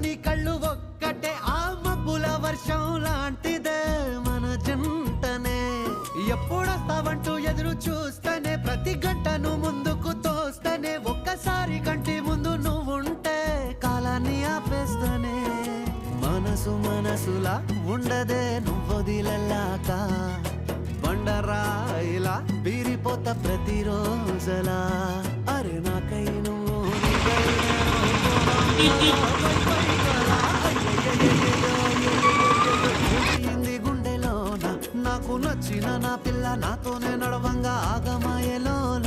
నీ కళ్ళు ఒక్కటే ఆ మబ్బుల వర్షం లాంటిదే మన జంటనే ఎప్పుడొస్తావంటూ ఎదురు చూస్తేనే ప్రతి గంటను ముందుకు తోస్తేనే ఒక్కసారి కంటి ముందు నువ్వుంటే కాలాన్ని ఆపేస్తానే మనసు మనసులా ఉండదే నువ్వొదిలెల్లాక బండరాయిలా బీరిపోత ప్రతిరోజలా అరే నాకై నువ్వు గుండెలోన నాకు నచ్చిన నా పిల్ల నాతోనే నడవంగా ఆగమాయలోన